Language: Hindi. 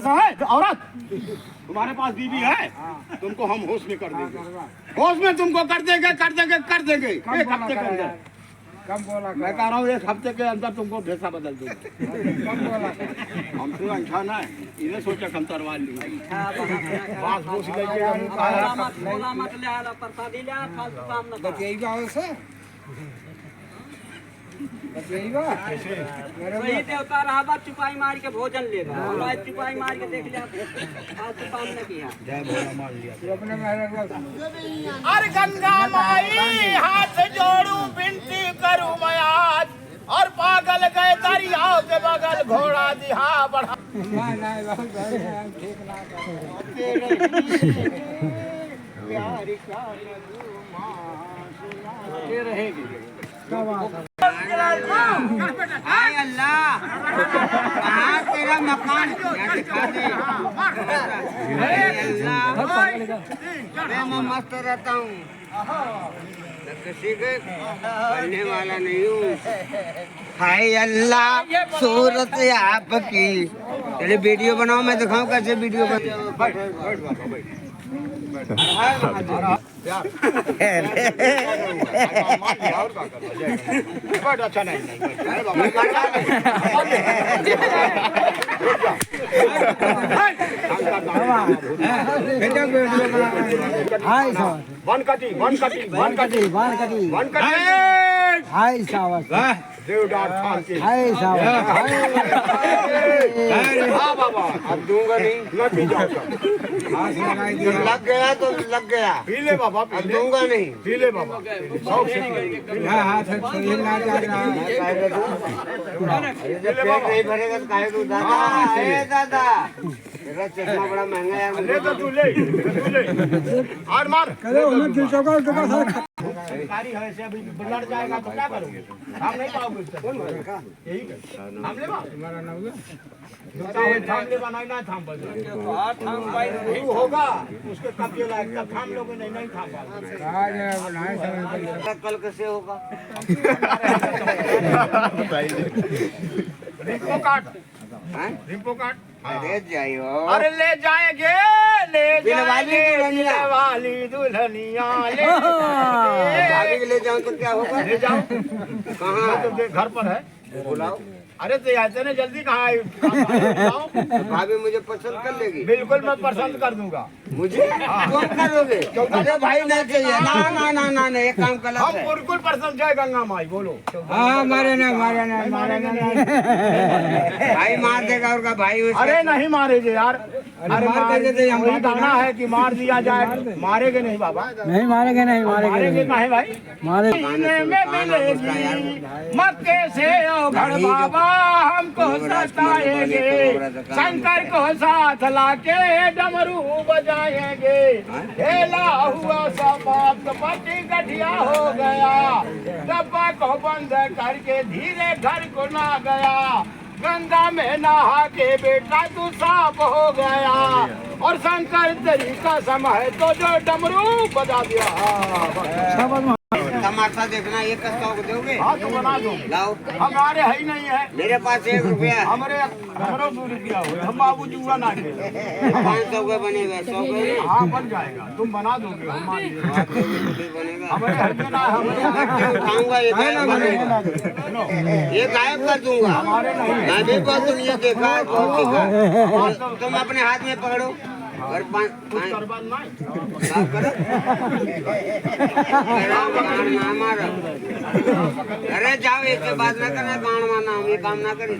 ऐसा है औरत, तुम्हारे पास बीवी है, तुमको हम होश में कर देंगे, होश में तुमको कर देंगे कर देंगे कर देंगे। एक हफ्ते के अंदर कम बोला, मैं कह रहा हूँ, एक हफ्ते के अंदर तुमको ढेसा बदल दूंगा। कम बोला। हमसे ऐसा ना है, इन्हें सोचा हम तरवार लेंगे। बास बूस लेके बोला मत ले आला प्रसादी ले फालतू काम न कर। यही बात से यही बात वही देवता रहा बात चुपाई मार के भोजन लेगा, और आज चुपाई मार के देख लिया फालतू काम न किया। तू अपने मेहरा को अरे गंगा माई हाथ जोड़ू विनती करूं मैं आज, और पागल गए दरियाओं के बगल घोड़ा दिहा बढ़ा। नहीं बहुत ठीक ना प्यार का सुना रहेगी। हाय अल्लाह, कहाँ तेरा मकान दिखा दे। हाय अल्लाह, मैं मस्त रहता हूँ, किसी के करने वाला नहीं हूँ। हाय अल्लाह, सूरत आपकी। चलिए वीडियो बनाओ, मैं दिखाऊं कैसे वीडियो अच्छा नहीं हाय सावत वन कटी वन कटी वन कटी बार कटी वन कटी हाय सावत देवदार खान के हाय सावत हाँ बाबा, अब दूंगा नहीं, लग भी जाऊंगा। लग गया तो लग गया, पी ले बाबा, अब दूंगा नहीं। पी ले बाबा। शौक से पी ले। हाथ से हिलना जा रहा है पेट नहीं भरेगा तो काहे को दादा। अरे दादा, तेरा चश्मा बड़ा महंगा है। ले तो तू ले, और मार। सरकारी है से अभी लड़ जाएगा तो क्या करोगे? हम नहीं पाओगे उससे। यही थाम ले बा, तुम्हारा नाम है थाम ले बा, नहीं थाम बा। वो होगा उसके कब्जे लायक, तब थाम लोगे, नहीं नहीं थाम पाओगे। आज बनाए समय कल कैसे होगा? रिंपो काट, हैं? रिंपो काट। अरे जाइयो, अरे ले जाएंगे, ले दिलवाली दुल्हनिया। वाली दुल्हनिया ले भाभी के ले जाऊं तो क्या होगा? ले जाओ। कहाँ तो देख घर पर है, बुलाओ। अरे तो आते ना जल्दी, कहाँ आए? भाभी मुझे पसंद कर लेगी? बिल्कुल मैं पसंद कर दूंगा। मुझे कौन करोगे? अरे भाई नहीं चाहिए, ना ना ना ना ना, एक काम गलत हम है। बिल्कुल पसंद, जय गंगा माई बोलो। हाँ मारे ना भाई मार देगा और का भाई उसका- अरे नहीं मारेगे यार, अरे मार मार देते हम वही गाना है कि मार दिया जाए, मारेगे नहीं बाबा, नहीं मारेंगे नहीं मारेगे काहे भाई? मारे सीने में मिलेगी मक्के से ओ घर बाबा, हमको सताएंगे, शंकर को साथ लाके डमरू बजाएंगे। खेला हुआ समाप्त, पति गठिया हो गया, डब्बा को बंद करके धीरे घर को ना गया। गंगा में नहा के बेटा तू साफ हो गया, और शंकर तेरी कसम है तो जो डमरू बजा दिया। तमाशा देखना, ये कस्ता को दोगे? हाँ तो बना दो, लाओ, हमारे है ही नहीं है, मेरे पास 1 रुपया है। हमारे हमारा 2 रुपया हो, हम बाबू जुआ ना खेले। 500 का बनेगा, 100 का हाँ बन जाएगा, तुम बना दोगे हमारे लिए। बनेगा। हमारे है ही ना, हमारे उठाऊंगा, ये गायब कर दूंगा, ये गायब कर दूंगा। हमारे नहीं है। मैं भी बहुत दुनिया देखा है, बहुत देखा है। तुम अपने हाथ में पकड़ो और कुछ करबा नहीं। अरे जाओ, एक के बाद ना करना, गान मारना, हम ये काम ना करें।